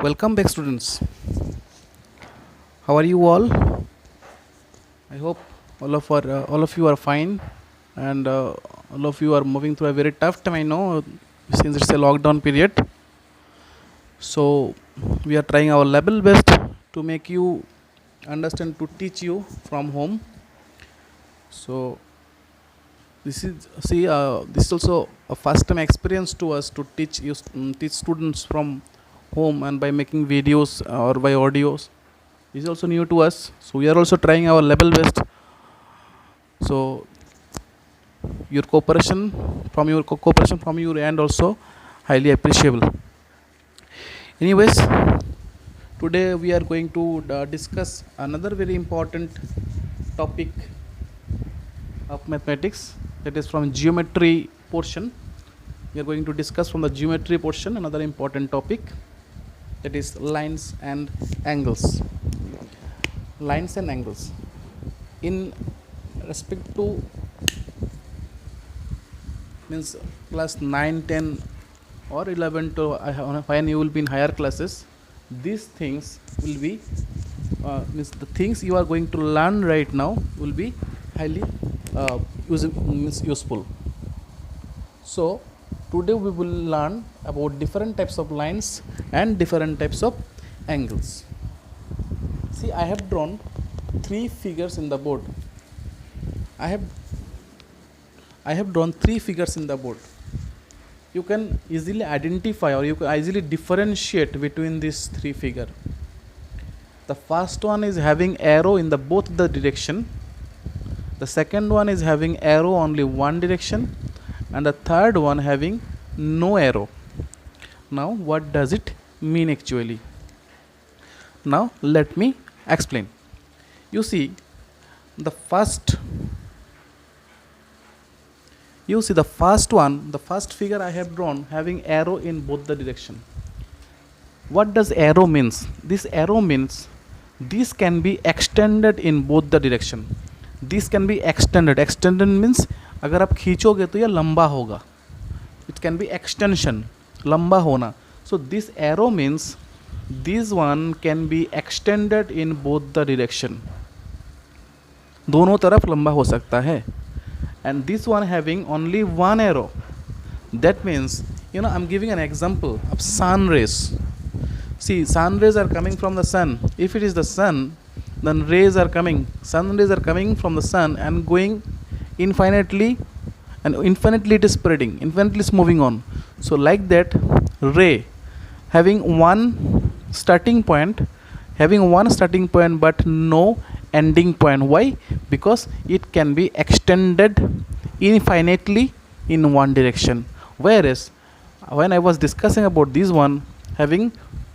Welcome back, students. How are you all? I hope all of you are fine, and all of you are moving through a very tough time. I know, since it's a lockdown period. So we are trying our level best to make you understand, to teach you from home. So this is also a first time experience to us to teach students from home, and by making videos or by audios. This is also new to us, so we are also trying our level best. So your cooperation from your end also highly appreciable. Anyways, today we are going to discuss another very important topic of mathematics, that is from geometry portion. We are going to discuss from the geometry portion another important topic, that is lines and angles. Lines and angles in respect to means class 9, 10 or 11 to when you will be in higher classes, these things will be means the things you are going to learn right now will be highly useful. So today we will learn about different types of lines and different types of angles. See, I have drawn 3 figures in the board. I have drawn 3 figures in the board. You can easily identify, or you can easily differentiate between these 3 figures. The first one is having arrow in the both the direction. The second one is having arrow only one direction, and the third one having no arrow. Now what does it mean actually? Now let me explain. You see the first figure I have drawn having arrow in both the direction. What does arrow means? This arrow means this can be extended in both the direction. This can be extended. Extended means अगर आप खींचोगे तो यह लंबा होगा. It can be extension, लंबा होना. So this arrow means this one can be extended in both the direction. दोनों तरफ लंबा हो सकता है. And this one having only one arrow. That means, I'm giving an example of sun rays. See, sun rays are coming from the sun. If it is the sun, then sun rays are coming from the sun and going infinitely, and infinitely it is spreading, infinitely is moving on. So like that, ray having one starting point but no ending point. Why? Because it can be extended infinitely in one direction. Whereas when I was discussing about this one having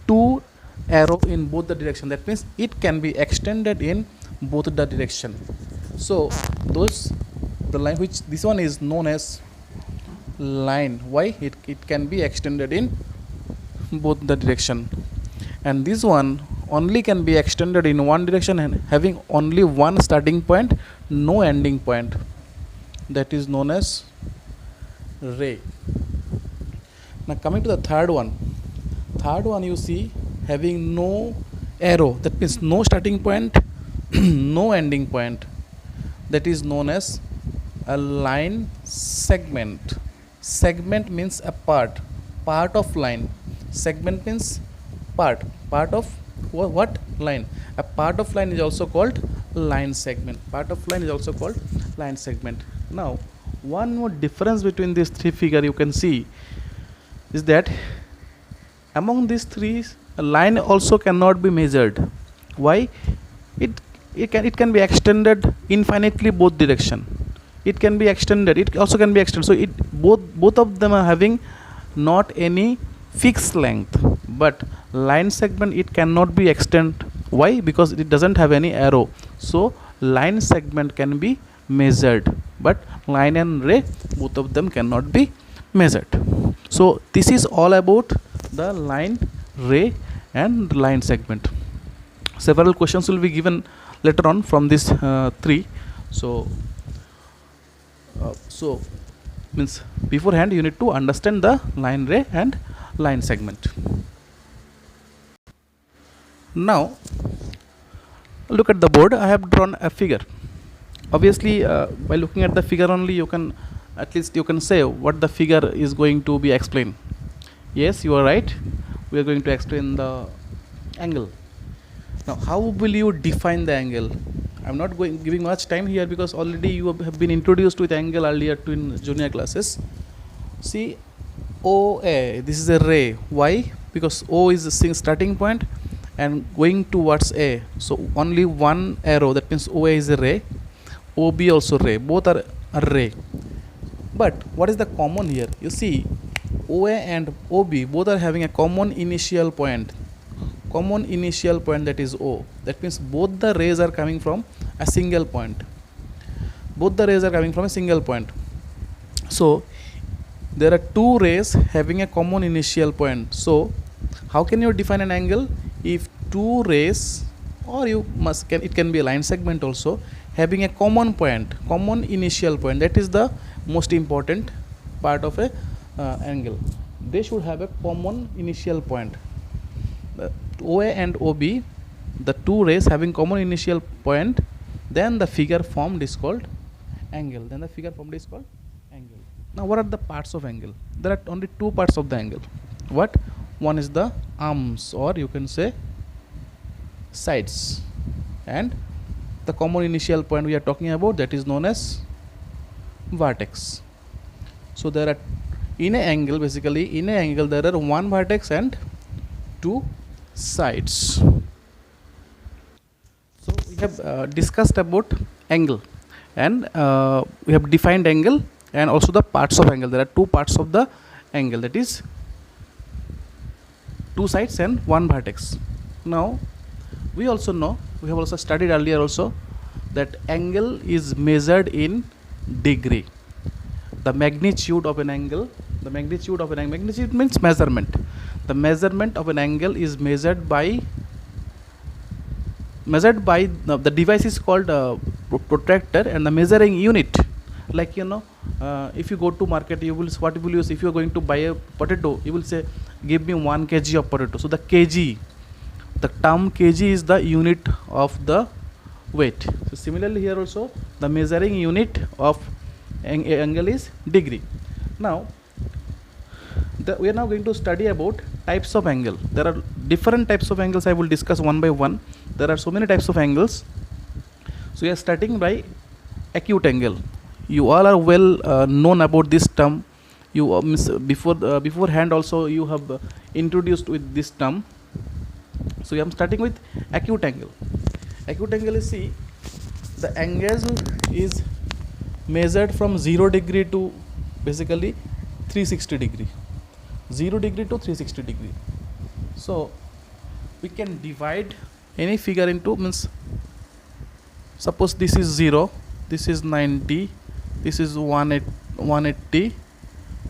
2 arrow in both the direction, that means it can be extended in both the direction. So the line which this one is known as line. Why? It can be extended in both the direction, and this one only can be extended in one direction and having only one starting point, no ending point. That is known as ray. Now coming to the third one you see having no arrow, that means no starting point no ending point. That is known as a line segment. Segment means a part of line. Segment means part of what? Line. A part of line is also called line segment. Now one more difference between these 3 figures you can see is that among these 3, a line also cannot be measured. Why? It can be extended infinitely both direction. It can be extended, it also can be extended. So both of them are having not any fixed length. But line segment, it cannot be extended. Why? Because it doesn't have any arrow. So line segment can be measured, but line and ray, both of them cannot be measured. So this is all about the line, ray and line segment. Several questions will be given later on from this 3. So means beforehand you need to understand the line, ray and line segment. Now look at the board. I have drawn a figure. Obviously by looking at the figure only, you can at least you can say what the figure is going to be explained. Yes, you are right, we are going to explain the angle. Now how will you define the angle? I'm not giving much time here because already you have been introduced with angle earlier to in junior classes. See, OA, this is a ray. Why? Because O is the starting point and going towards A. So only one arrow, that means OA is a ray. OB also ray. Both are a ray. But what is the common here? You see, OA and OB both are having a common initial point. Common initial point, that is O. That means both the rays are coming from a single point. Both the rays are coming from a single point. So there are two rays having a common initial point. So how can you define an angle? If two rays, or it can be a line segment also, having a common point, common initial point, that is the most important part of a angle. They should have a common initial point. OA and OB, the two rays having common initial point, then the figure formed is called angle. Now what are the parts of angle? There are only two parts of the angle. What? One is the arms, or you can say sides, and the common initial point we are talking about, that is known as vertex. So there are, in an angle, basically in an angle there are one vertex and two sides. So we have discussed about angle, and we have defined angle and also the parts of angle. There are two parts of the angle, that is two sides and one vertex. Now we also know, we have also studied earlier also, that angle is measured in degree. The magnitude of an angle, magnitude means measurement. The measurement of an angle is measured by the device is called protractor, and the measuring unit, like if you go to market, you will, what you will use, if you are going to buy a potato, you will say give me 1 kg of potato. So the kg, the term kg is the unit of the weight. So similarly here also the measuring unit of angle is degree. Now we are now going to study about types of angle. There are different types of angles. I will discuss one by one. There are so many types of angles. So we are starting by acute angle. You all are well known about this term. You beforehand also you have introduced with this term. So I am starting with acute angle. Acute angle is, see, the angle is measured from 0 degree to basically 360 degree. 0 degree to 360 degree. So we can divide any figure into, means suppose this is 0, this is 90, this is 180,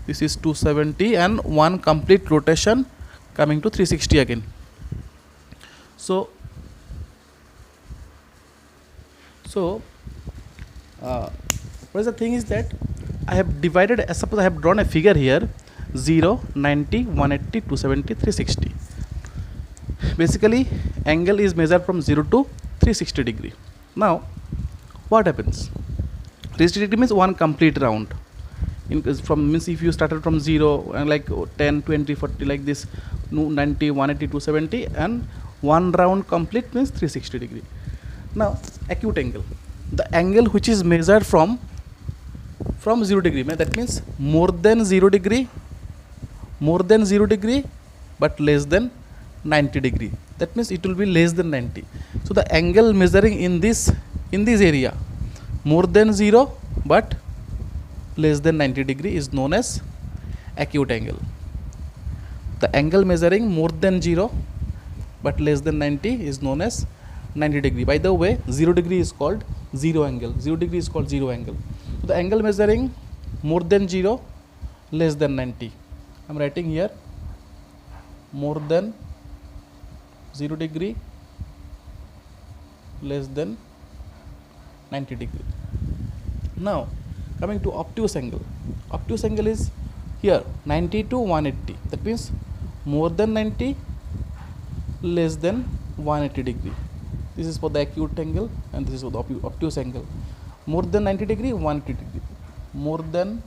this is 270, and one complete rotation coming to 360 again. So what is the thing is that I have divided, suppose I have drawn a figure here, 0, 90, 180, 270, 360. Basically angle is measured from 0 to 360 degree. Now what happens? 360 degree means one complete round. Means if you started from 0 and like 10, 20, 40 like this, 90, 180, 270, and one round complete means 360 degree. Now acute angle, the angle which is measured from 0 degree, that means more than 0 degree, but less than 90 degree. That means it will be less than 90. So the angle measuring in this area, more than 0 but less than 90 degree, is known as acute angle. The angle measuring more than 0 but less than 90 is known as 90 degree. By the way, 0 degree is called zero angle. 0 degree is called zero angle. So the angle measuring more than 0, less than 90. I am writing here more than 0 degree, less than 90 degree. Now coming to obtuse angle. Obtuse angle is here 90 to 180. That means more than 90, less than 180 degree. This is for the acute angle and this is for the obtuse angle. More than 90 degree, 180 degree. More than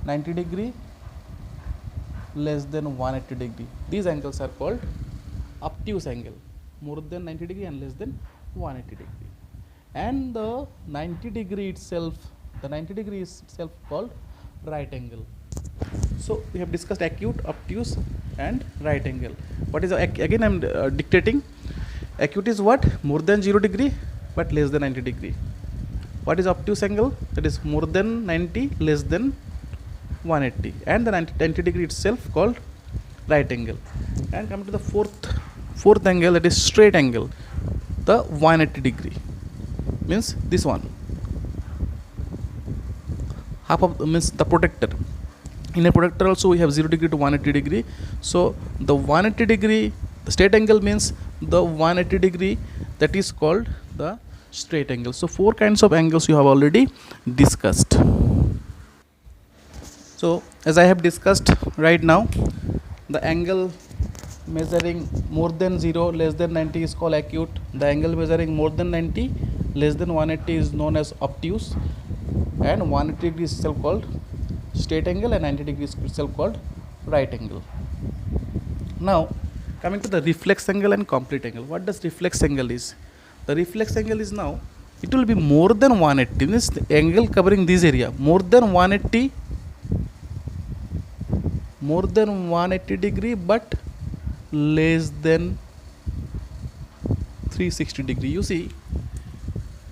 90 degree, less than 180 degree. These angles are called obtuse angle. More than 90 degree and less than 180 degree. And the 90 degree itself, is itself called right angle. So we have discussed acute, obtuse and right angle. What is again I am dictating. Acute is what? More than 0 degree but less than 90 degree. What is obtuse angle? That is more than 90, less than 180, and the 90 degree itself called right angle. And come to the fourth angle, that is straight angle. The 180 degree means this one, half of means the protector. In a protector also we have 0 degree to 180 degree. So the 180 degree, the straight angle means the 180 degree, that is called the straight angle. So 4 kinds of angles you have already discussed. So as I have discussed right now, the angle measuring more than 0, less than 90 is called acute. The angle measuring more than 90, less than 180 is known as obtuse, and 180 degree is itself called straight angle and 90 degree is itself called right angle. Now coming to the reflex angle and complete angle. What does reflex angle is? The reflex angle is, now it will be more than 180, means the angle covering this area more than 180, more than 180 degree but less than 360 degree. You see,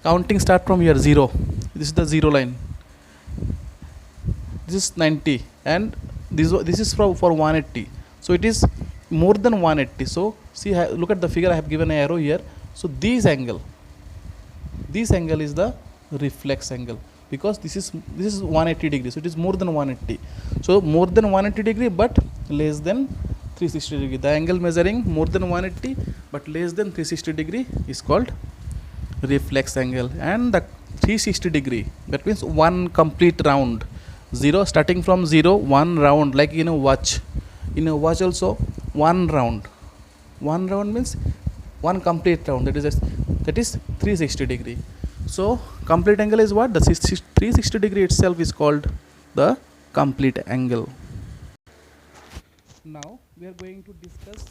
counting start from here 0. This is the 0 line. This is 90 and this is for 180. So it is more than 180. So see, look at the figure, I have given an arrow here. So this angle is the reflex angle, because this is 180 degree, so it is more than 180. So more than 180 degree but less than 360 degree. The angle measuring more than 180 but less than 360 degree is called reflex angle. And the 360 degree, that means one complete round. 0, starting from 0, one round, like in a watch. In a watch also one round means one complete round, that is 360 degree. So complete angle is what? The 360 degree itself is called the complete angle. Now we are going to discuss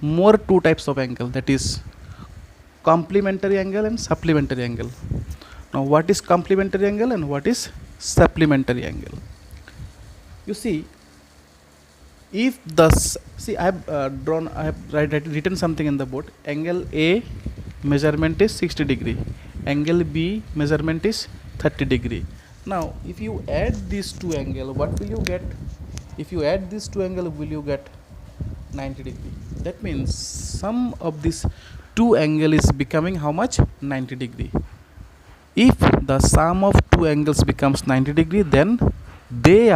more 2 types of angle, that is complementary angle and supplementary angle. Now what is complementary angle and what is supplementary angle? You see, if the I have written something in the board. Angle A measurement is 60 degree, angle B measurement is 30 degree. Now if you add these 2 angles, what will you get? If you add these 2 angles, will you get 90 degree? That means sum of these 2 angles is becoming how much? 90 degree. If the sum of 2 angles becomes 90 degree, then these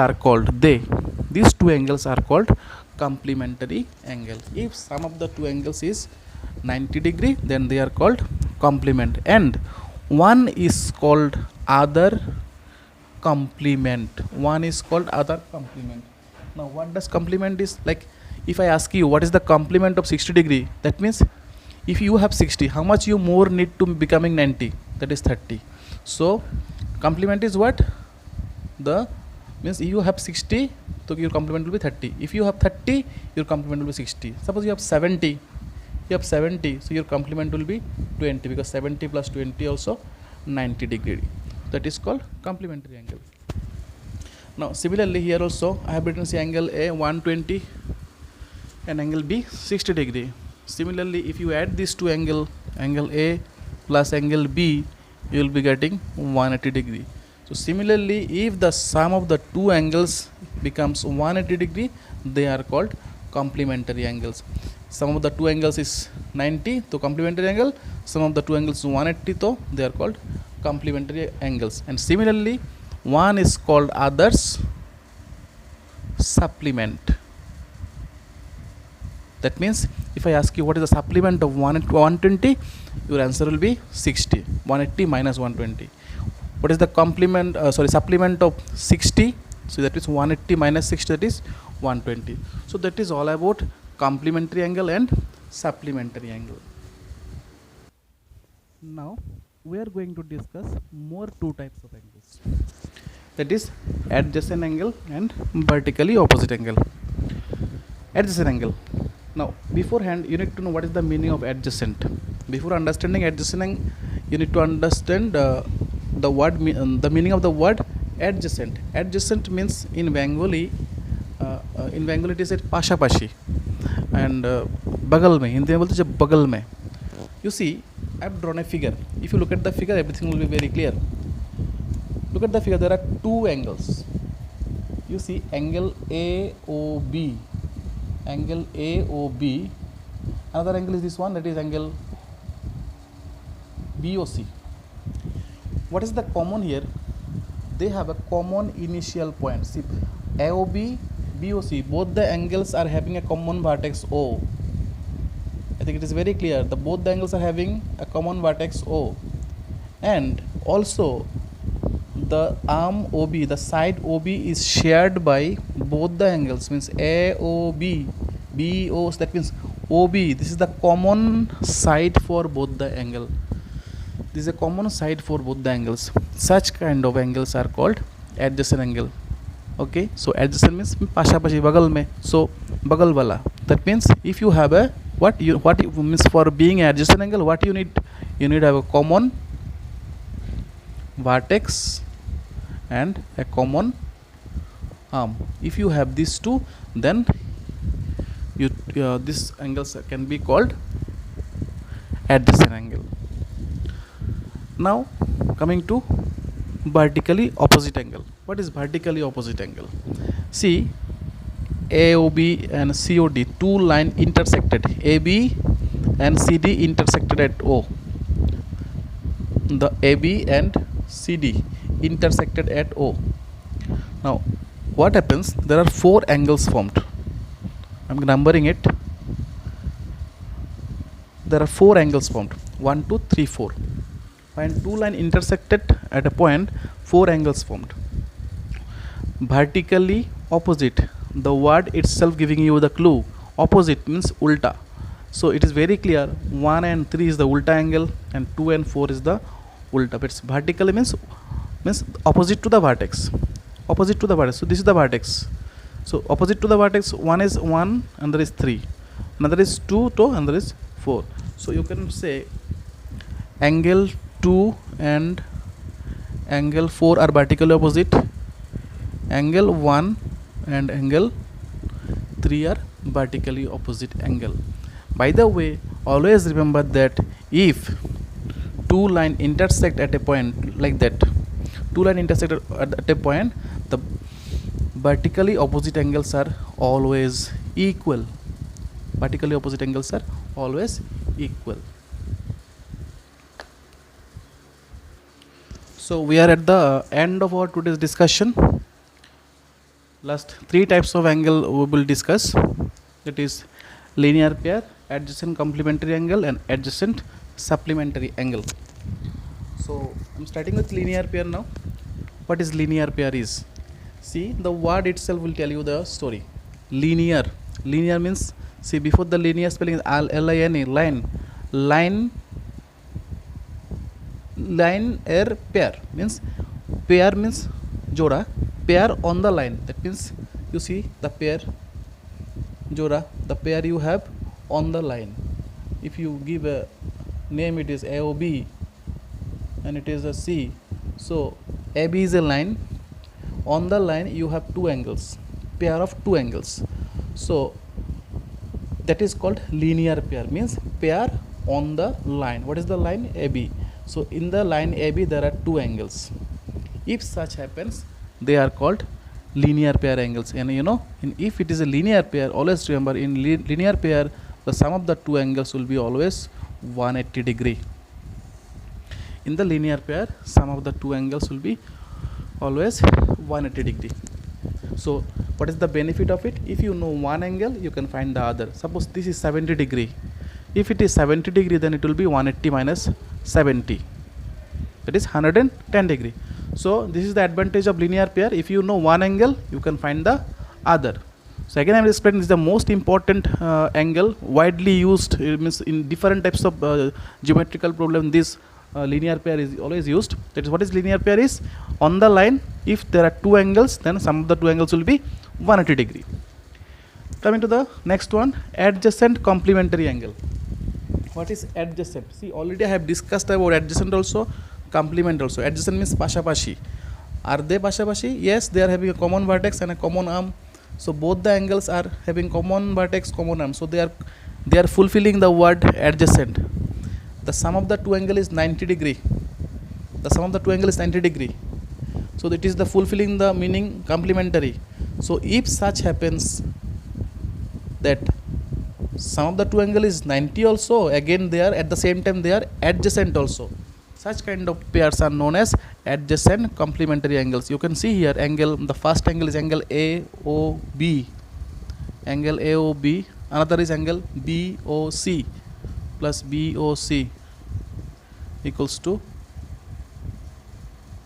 2 angles are called complementary angle. If sum of the 2 angles is 90 degree, then they are called complement, and one is called other complement. Now what does complement is? Like, if I ask you what is the complement of 60 degree, that means if you have 60, how much you more need to becoming 90? That is 30. So complement is what? The means you have 60, so your complement will be 30. If you have 30, your complement will be 60. Suppose you have 70, so your complement will be 20, because 70 plus 20 also 90 degree. That is called complementary angle. Now similarly here also I have written angle A 120 and angle B 60 degree. Similarly, if you add these 2 angles, angle A plus angle B, you will be getting 180 degree. So similarly, if the sum of the 2 angles becomes 180 degree, they are called complementary angles. Sum of the 2 angles is 90, so complementary angle. Sum of the 2 angles is 180, so they are called complementary angles. And similarly, one is called others supplement. That means if I ask you what is the supplement of 120, your answer will be 60. 180 minus 120. What is the supplement of 60? So that is 180 minus 60, that is 120. So that is all about complementary angle and supplementary angle. Now we are going to discuss more two types of angles, that is adjacent angle and vertically opposite angle. Adjacent angle. Now beforehand you need to know what is the meaning of adjacent. Before understanding adjacent, you need to understand the word the meaning of the word adjacent. Adjacent means in Bengali it is pasha pashi and bagal mein, Hindi mein bolte bagal mein. You see, I have drawn a figure. If you look at the figure, everything will be very clear. Look at the figure, there are two angles. You see angle AOB, angle AOB. Another angle is this one, that is angle BOC. What is the common here? They have a common initial point. See, AOB, BOC, both the angles are having a common vertex O. I think it is very clear. Both the angles are having a common vertex O, and also the arm OB, the side OB is shared by both the angles. Means AOB, BO. That means OB. This is the common side for both the angle. This is a common side for both the angles. Such kind of angles are called adjacent angle. Okay, so adjacent means pasha pashi, bagal mein. So bagal wala. That means if you have a what means for being adjacent angle, what you need to have a common vertex and a common arm. If you have these two, then these angles can be called adjacent angle. Now coming to vertically opposite angle. What is vertically opposite angle? See, AOB and COD, two line intersected. AB and CD intersected at O. The AB and CD intersected at O. Now what happens? There are four angles formed. I'm numbering it. There are four angles formed. 1, 2, 3, 4. When two lines intersected at a point, four angles formed. Vertically opposite, the word itself giving you the clue. Opposite means ulta. So it is very clear, 1 and 3 is the ulta angle and 2 and 4 is the ulta. But it's vertically means opposite to the vertex. Opposite to the vertex. So this is the vertex. So opposite to the vertex, one is 1, another is 3, another is 2, another is 4. So you can say angle 2 and angle 4 are vertically opposite. Angle 1 and angle 3 are vertically opposite angle. By the way, always remember that if two lines intersect at a point like that, two lines intersect at a point, the vertically opposite angles are always equal. Vertically opposite angles are always equal. So we are at the end of our today's discussion. Last three types of angle we will discuss. That is linear pair, adjacent complementary angle and adjacent supplementary angle. So I'm starting with linear pair now. What is linear pair is? See, the word itself will tell you the story. Linear. Linear means, see, before the linear spelling is L-I-N-E, line. Line pair means joda, pair on the line. That means you see the pair joda, the pair you have on the line. If you give a name, it is AOB and it is a C. So AB is a line. On the line you have two angles, pair of two angles. So that is called linear pair, means pair on the line. What is the line? AB. So in the line AB there are two angles. If such happens, they are called linear pair angles. And you know, if it is a linear pair, always remember, in linear pair the sum of the two angles will be always 180 degree. In the linear pair, sum of the two angles will be always 180 degree. So what is the benefit of it? If you know one angle, you can find the other. Suppose this is 70 degree. If it is 70 degree, then it will be 180 minus 70. That is 110 degree. So this is the advantage of linear pair. If you know one angle, you can find the other. So again I will explain, this is the most important angle widely used, it means in different types of geometrical problem this linear pair is always used. That is, what is linear pair is, on the line if there are two angles, then sum of the two angles will be 180 degree. Coming to the next one, adjacent complementary angle. What is adjacent? See, already I have discussed about adjacent also, complement also. Adjacent means pashapashi. Are they pashapashi? Yes, they are having a common vertex and a common arm. So both the angles are having common vertex, common arm. So they are fulfilling the word adjacent. The sum of the two angle is 90 degree. The sum of the two angle is 90 degree. So it is the fulfilling the meaning complementary. So if such happens that sum of the two angle is 90 also, again they are at the same time they are adjacent also. Such kind of pairs are known as adjacent complementary angles. You can see here angle, the first angle is angle AOB. Angle AOB. Another is angle BOC plus BOC equals to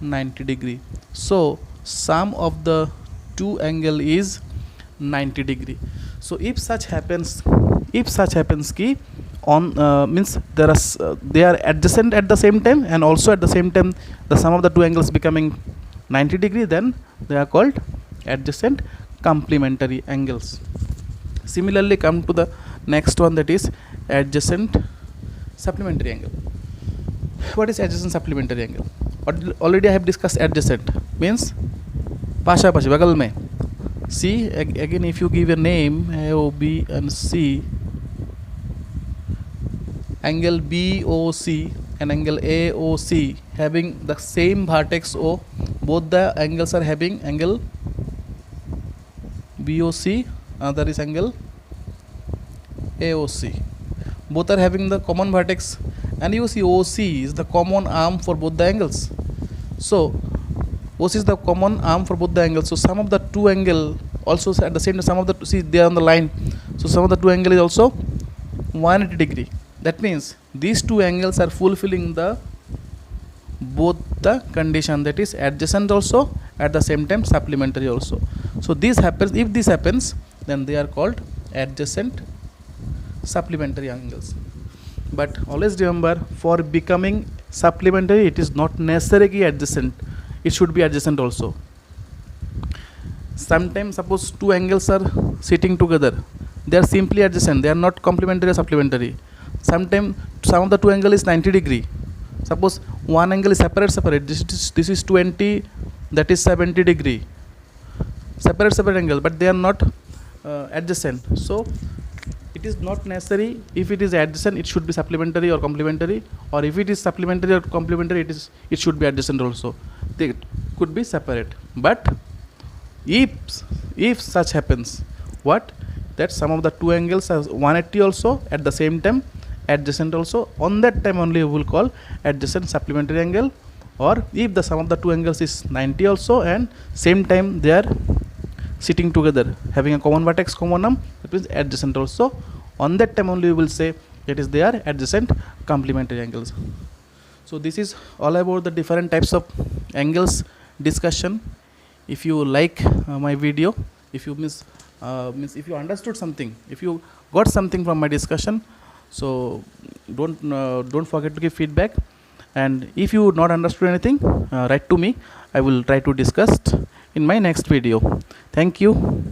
90 degree. So sum of the two angle is 90 degree. So if such happens ki on means there are they are adjacent at the same time and also at the same time the sum of the two angles becoming 90 degree, then they are called adjacent complementary angles. Similarly, come to the next one, that is adjacent supplementary angle. What is adjacent supplementary angle? Already I have discussed adjacent means pasha pashi bagal mein. See again, if you give a name A, O, B and C, angle BOC and angle AOC having the same vertex O, both the angles are having angle BOC, another is angle AOC. Both are having the common vertex, and you see OC is the common arm for both the angles. So OC is the common arm for both the angles. So sum of the two angle also at the same time, sum of the, see they are on the line, so sum of the two angle is also 180 degree. That means these two angles are fulfilling the both the condition, that is adjacent also at the same time supplementary also. So this happens, if this happens, then they are called adjacent supplementary angles. But always remember, for becoming supplementary it is not necessarily adjacent, it should be adjacent also. Sometimes suppose two angles are sitting together, they are simply adjacent, they are not complementary or supplementary. Sometimes sum of the two angle is 90 degree. Suppose one angle is separate, this is 20, that is 70 degree. Separate angle, but they are not adjacent. So it is not necessary, if it is adjacent it should be supplementary or complementary, or if it is supplementary or complementary it should be adjacent also. They could be separate. But if such happens, what, that sum of the two angles are 180 also at the same time adjacent also, on that time only we will call adjacent supplementary angle. Or if the sum of the two angles is 90 also and same time they are sitting together having a common vertex, common arm, that means adjacent also, on that time only we will say that is they are adjacent complementary angles. So this is all about the different types of angles discussion. If you like my video, if you means if you understood something, if you got something from my discussion, so don't forget to give feedback. And if you not understood anything, write to me, I will try to discuss in my next video. Thank you.